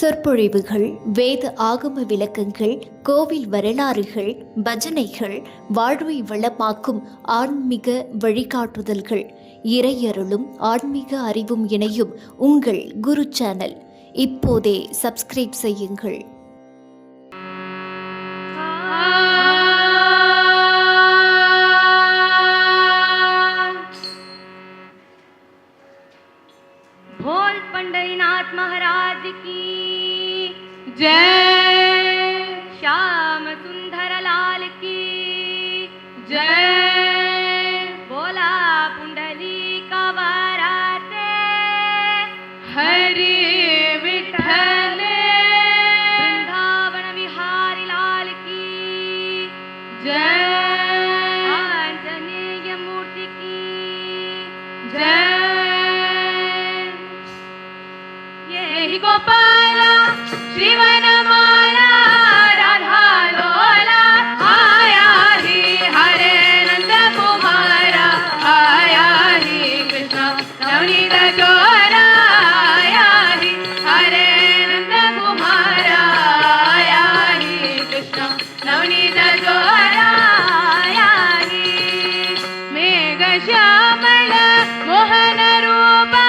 சொற்பொழிவுகள், வேத ஆகம விளக்கங்கள், கோவில் வரலாறுகள், பஜனைகள், வாழ்வை வளமாக்கும் ஆன்மீக வழிகாட்டுதல்கள், இறையருளும் ஆன்மீக அறிவும் இணையும் உங்கள் குரு சேனல். இப்போதே சப்ஸ்கிரைப் செய்யுங்கள். बोल पंढरीनाथ महाराज की जय, श्याम सुंदर लाल की जय, बोला पुंडलिका वराते हरि विठ्ठल, वृंदावन विहारी लाल की जय, आंजनेय मूर्ति की जय. गोपाला श्रीवनमाला राधा लोला आया ही हरे नंद कुमारा, आया ही कृष्ण नवनीत चोरा, आया ही हरे नंद कुमारा, आया ही कृष्ण नवनीत चोरा, आया ही मेघ श्यामल मोहन रूपा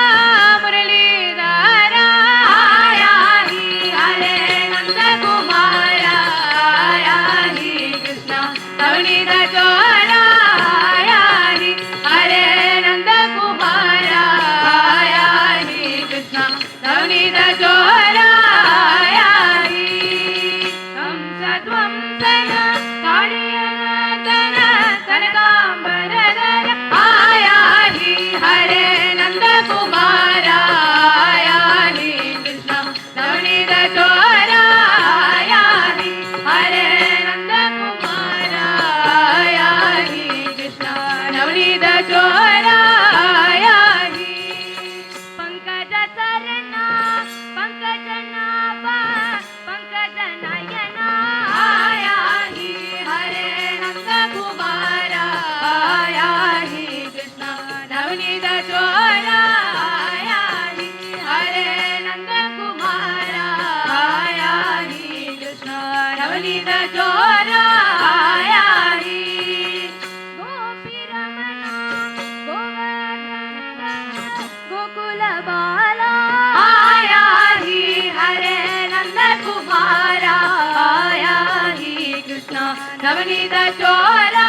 नवनीत चोरा,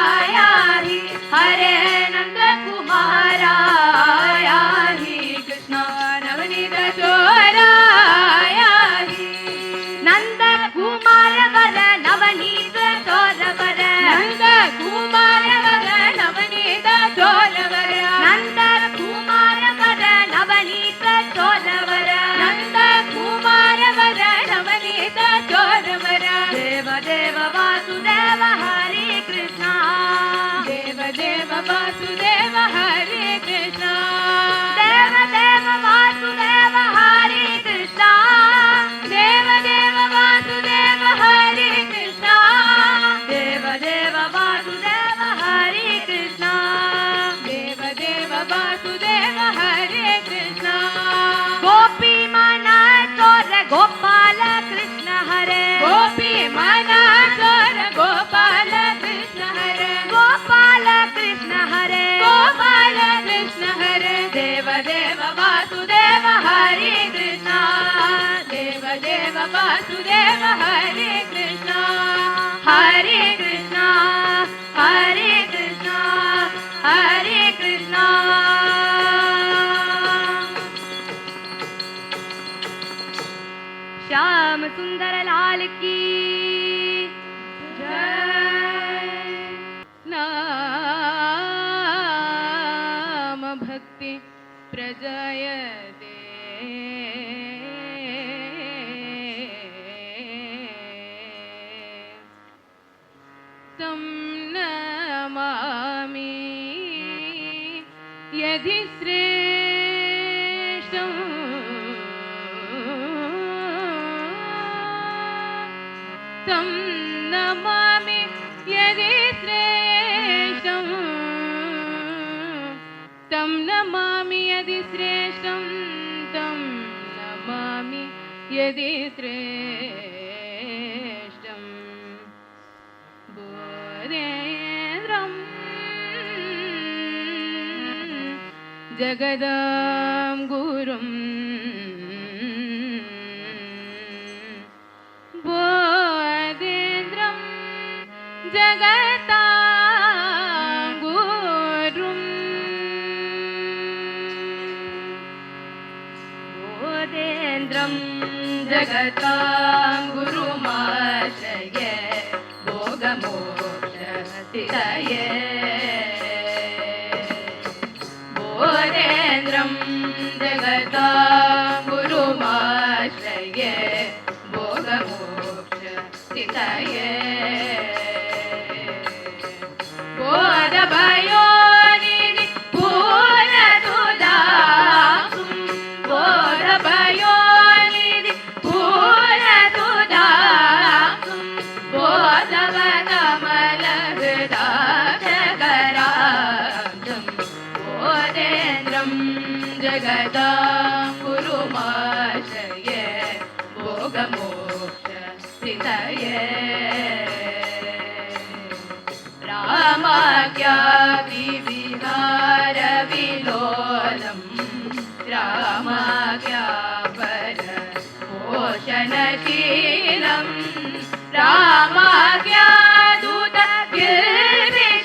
आया ही हरे नंद कुमारा, आया ही कृष्ण नवनीत चोरा, आया ही नंद कुमार वर नवनीत चोर वर, नंद कुमार वर नवनीत चोर वर, नंद कुमार वर नवनीत चोर वर, नंद कुमार वर नवनीत चोर वर. देव देव वासुदेव हरे कृष्णा, देव देव वासुदेव हरे कृष्णा, देव देव वासुदेव हरे कृष्णा, देव देव वासुदेव हरे कृष्णा, देव देव वासुदेव हरे कृष्णा, देव देव वासुदेव हरे कृष्णा. गोपी मना चोर गोपाल कृष्ण हरे, गोपी मना चोर गोपाल कृष्ण हरे, गोपाल कृष्ण हरे, गोपाल कृष्ण हरे. देव देव वासुदेव हरे कृष्णा, देव देव वासुदेव हरे कृष्णा, हरे कृष्णा हरे कृष्णा हरे कृष्णा. श्याम सुंदर लाल की जय. नाम भक्ति प्रजयते तं नमामि यदि श्रेष्ठं तं नमामि यदि श्रेष्ठं, तं नमामि यदि श्रेष्ठं, तं नमामि यदि श्रेष्ठं बोधेन्द्रं जगदां गुरुं बोधेन्द्रं जगतां गुरुं बोधेन्द्रं जगतां गुरुमाश्रये भोगमोक्षसिद्धये बोधेन्द्रं जगतां गुरुमाश्रये भोगमोक्षसिद्धये बोधभयोनिधि पूर्णतुदां बोधभयोनिधि पूर्णतुदां बोधवदमलहृदाक्षकराब्जं बोधेन्द्रं जगदां गुरुमाश्रये भोगमोक्षसिद्धये रामाज्ञाविहारविलोलं रामाज्ञापरपोषणशीलं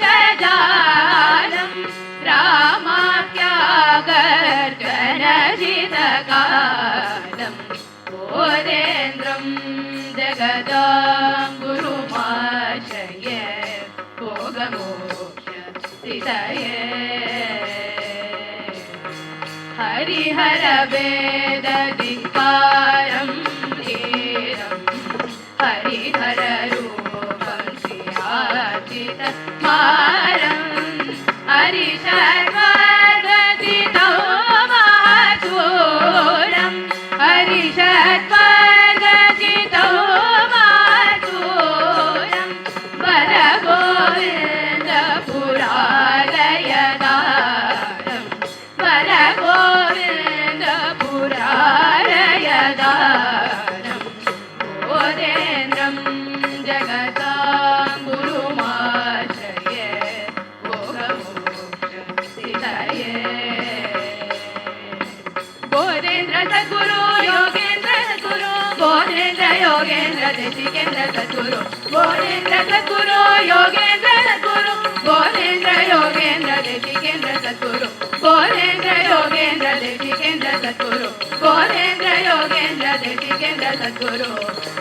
रामाज्ञादूतगिरिशजालं रामाज्ञागर्जनजितकालं बोधेन्द्रं जगदां गुरुमाश्रये भोगमोक्षसिद्धये हरिहर वेदधिकारं धीरं हरिहर रूपं श्रियार्चितमारं हरिषड्वर्गजितं महाचूरं हरिषड्वर्गजितं महाचूरं वरगोविन्दपुरालयदारं वरगोविन्दपुरालयदारं बोधेन्द्रं जगतां गुरुमाश्रये भोगमोक्षसिद्धये बोधेन्द्र सद्गुरु योगेन्द्र सद्गुरु बोधेन्द्र योगेन्द्र देशिकेन्द्र सद्गुरु बोधेन्द्र सद्गुरु योगेन्द्र सद्गुरु बोधेन्द्र योगेन्द्र देशिकेन्द्र सद्गुरु बोधेन्द्र योगेन्द्र देशिकेन्द्र सद्गुरु बोधेन्द्र योगेन्द्र देशिकेन्द्र सद्गुरु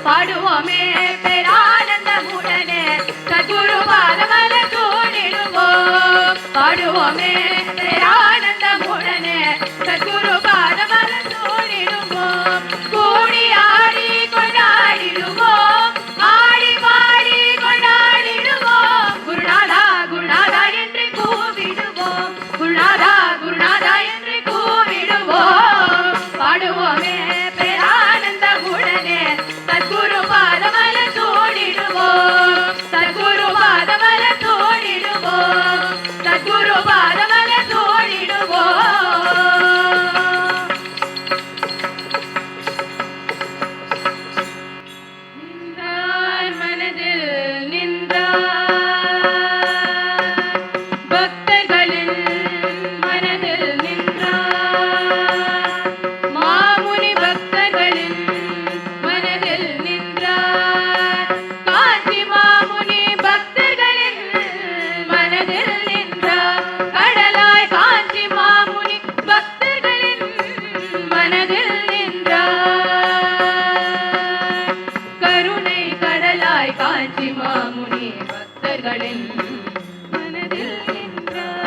पाडुवोमे पेरानंदमुडने सद्गुरु पादमल तूडिडुवोम पाडुवोमे पेरानंदमुडने सद्गुरु पादमल तूडिडुवोम கூடி ஆடி கொண்டாடிடுவோம் ஆடி பாடி கொண்டாடிடுவோம் குருநாதா குருநாதா என்று கூவிடுவோம் குருநாதா குருநாதா என்று கூவிடுவோம் பாடுவோமே பேரானந்தமுடனே சத்குரு பாதமல தோடிடுவோம் சத்குரு பாதமல தோடிடுவோம் சத்குரு பாதமல தோடிடுவோம் நின்றார் மனதில் நின்றார் பக்தர்களின் மனதில் நின்றார் மாமுனி பக்தர்களின் மனதில் நின்றார் காஞ்சி மாமுனி பக்தர்களின் மனதில் நின்றார் கடலாய் காஞ்சி மாமுனி பக்தர்களின் மனதில் நின்றார் கருணை கடலாய் காஞ்சி மாமுனி பக்தர்களின் மனதில் நின்றார்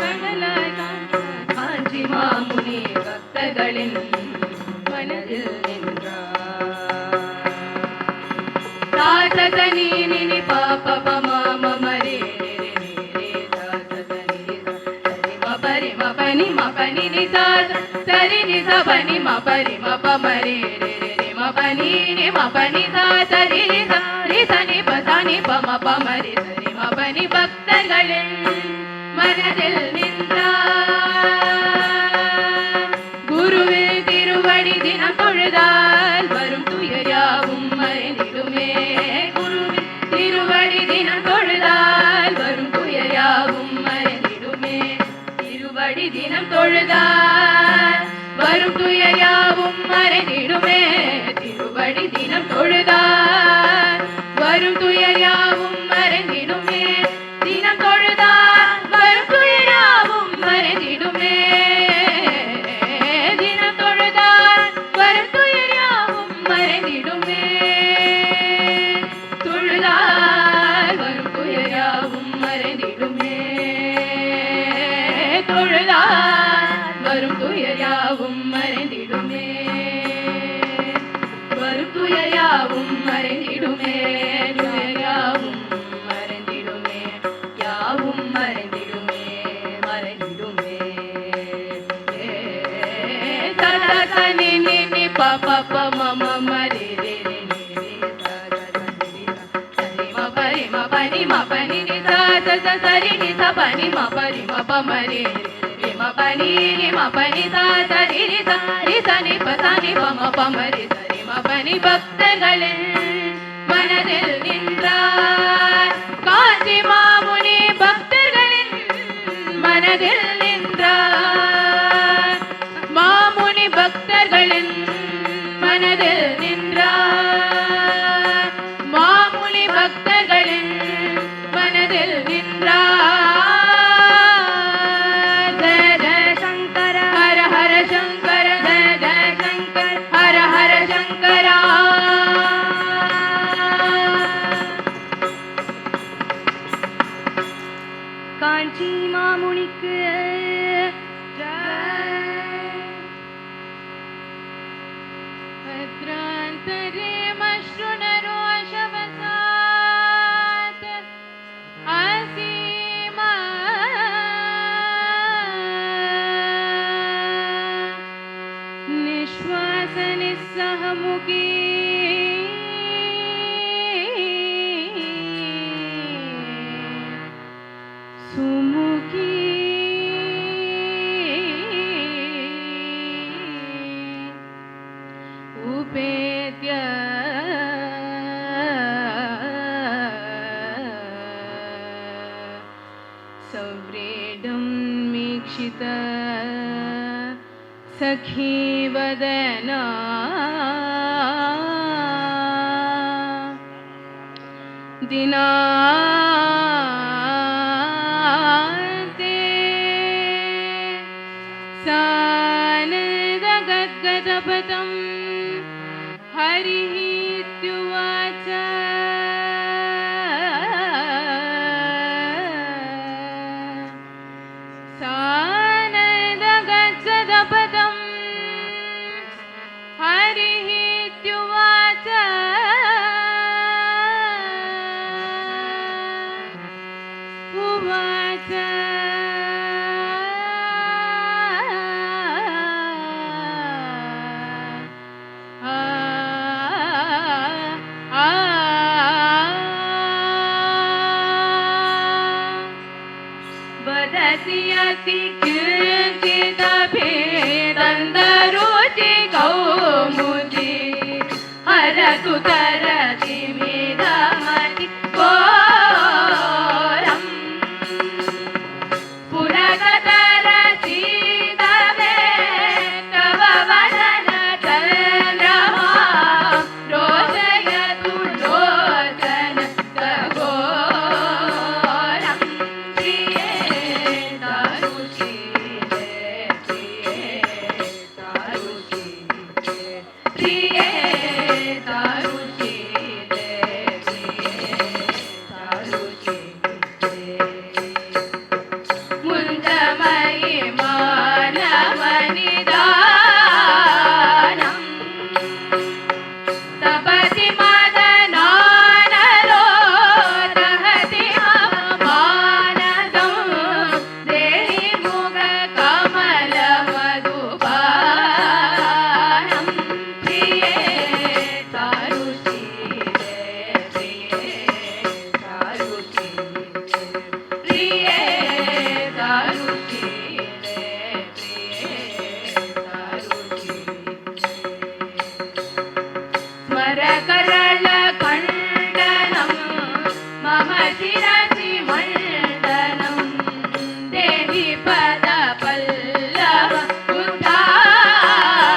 கடலாய் காஞ்சி மாமுனி பக்தர்களின் மனதில் நின்றார் சாசசனி நினி பாப பம மரே ரே ரே ரே சாசசனி சரி மபரி மபனி மபனி நி சாச சரி நி சபனி மபரி மப மரே ரே ரே ரே மபனி நி மபனி சா சரி நி சா ரி சனி பசனி பம பமரி சரி மபனி பக்தர்களின் மனதில் நின்றார் குருவில் திரு வரும் துயர் யாவும் மறைந்திடுமே திருவடி தினம் தொழுதார் வரும் துயர் யாவும் மறைந்திடுமே தினம் தொழுதார் வரும் துயர் யாவும் மறைந்திடுமே தினம் தொழுதார் வரும் துயர் யாவும் மறைந்திடுமே தொழுதார் வரும் துயர் யாவும் மறைந்திடுமே தொழுதார் வரும் துயர் யாவும் மறைந்திடுமே வரும் துயர் யாவும் மறைந்திடுமே துயர் யாவும் மறைந்திடுமே யாவும் மறைந்திடுமே மறைந்திடுமே சதசனி நினி பப மம மரி ரி ரி நி ரி சரி ம பரி ம பனி ம பனி நி ச சரி நி ச பனி ம பரி ம ப மரி ரி ம பனி ரி ம பனி ச சரி ரி ச நி ப ச நி ப ம ப மரி சரி ம பனி பக்தர்களின் மனதில் நின்றார் காஞ்சி மாமுனி பக்தர்களின் மனதில் நின்றார் மாமுனி பக்தர்களின் மனதில் நின்றார் மாமுனி பக்தர்களின் மனதில் நின்றார் ஜய ஜய சங்கர ஹர ஹர சங்கர ஜய ஜய சங்கர ஹர ஹர சங்கரா காஞ்சி மாமுனிக்கு भद्रान्तरे मश्रुणरोषवसात् असीमा निःश्वासनिस्सहमुखी सुमुखी उपेत्य सव्रेडं मीक्षित सखी वदना दिनान्ते सानन्दगद्गदपदम् हरिः इत्युवाच सानन्दगद्गदपदम् हरिः इत्युवाच उवाच वदति अति किञ्चिदभिदन्तरुचि कौमुदी हरतु तरति मिदमति घोरम् पुरगतरचिदवे तव वदन चन्द्रमा रोचयतु लोचन घोरम् प्रिये दारुषीले प्रिये दारुषीले मुञ्जमयि मानवनिदानम् तपति मदनानलो दहति मम मानसं देहि मुखकमलमधुपानम् प्रिये दारुषीले प्रिये दारुषीले स्मरकरलखण्डनं मम शिरसि मण्डनं देहि पदपल्लव उद्धारम्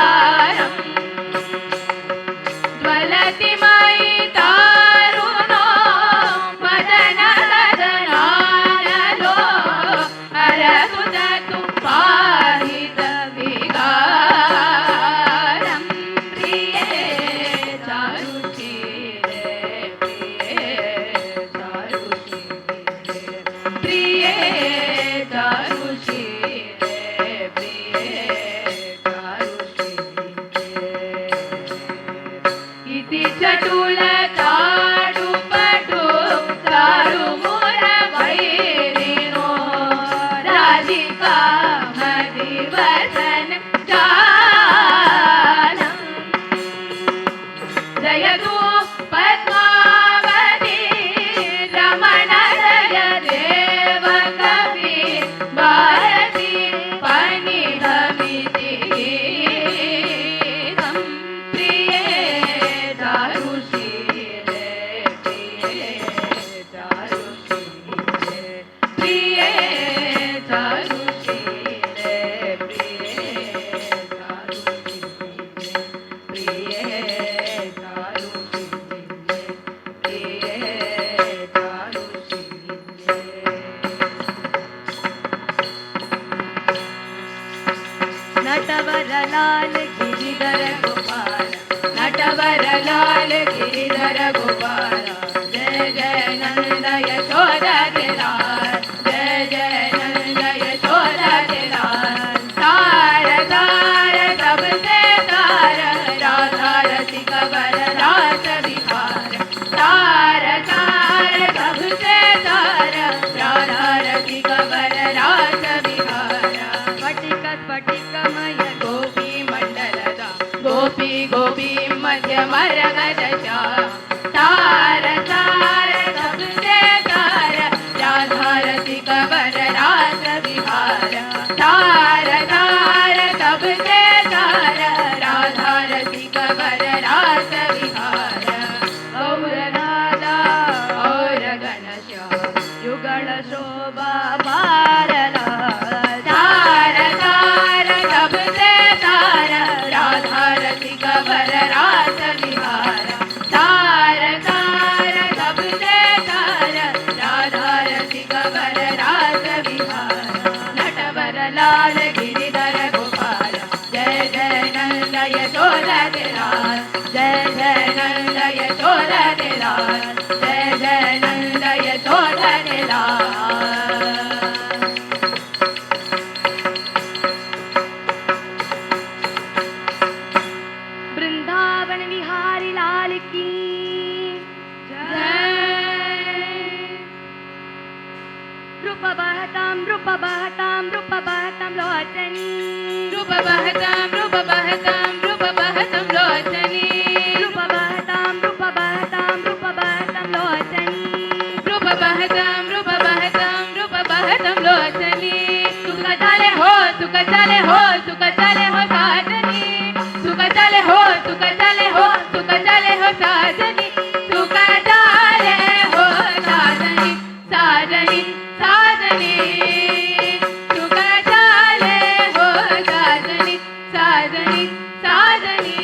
गोपी गोपी मध्य मार्ग दशा तार तार सबसे तार राधा रसिक वर रास विहार तार तार सबसे तार राधा रसिक वर रास विहार गौर राधा और गणश्याम युगल शोभा बारला तार तार सबसे तार राधा रसिक वर रास विहार तार तार सबसे तार राधा रसिक वर रास विहार नटवर लाल गिरिधर गोपाल जय जय नंद यशोदा लाल जय जय नंद यशोदा लाल जय जय नंद यशोदा लाल वृंदावन विहारी लाल की जय रूप बहताम लोचनी रूप बहताम लोचनी रूप बहताम लोचनी रूप बहताम लोचनी सुख झाले हो सुख झाले हो सुख झाले हो साजनी सुख झाले हो सुख झाले हो सुख झाले हो साजनी सुख झाले हो साजनी साजनी साजनी सुख झाले हो साजनी साजनी साजनी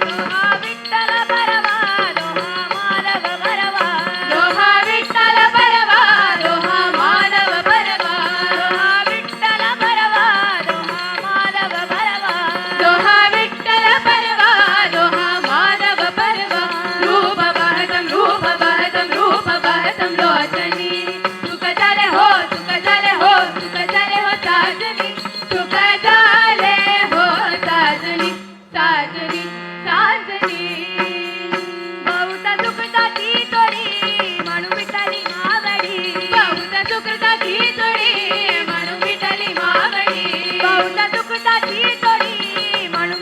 लोहा विठ्ठल बरवा लोहा मानव बरवा लोहा विठ्ठल बरवा लोहा मानव बरवा लोहा विठ्ठल बरवा लोहा मानव बरवा लोहा विठ्ठल बरवा लोहा मानव बरवा रूप बहतम लोचनी सुख झाले हो साजनी सुख झाले हो साजनी साजनी साजनी बहुता सुखदाची तोडी म्हणून विठाली मावडी बहुता सुखदाची तोडी म्हणून विठाली मावडी बहुता सुखदाची तोडी म्हणून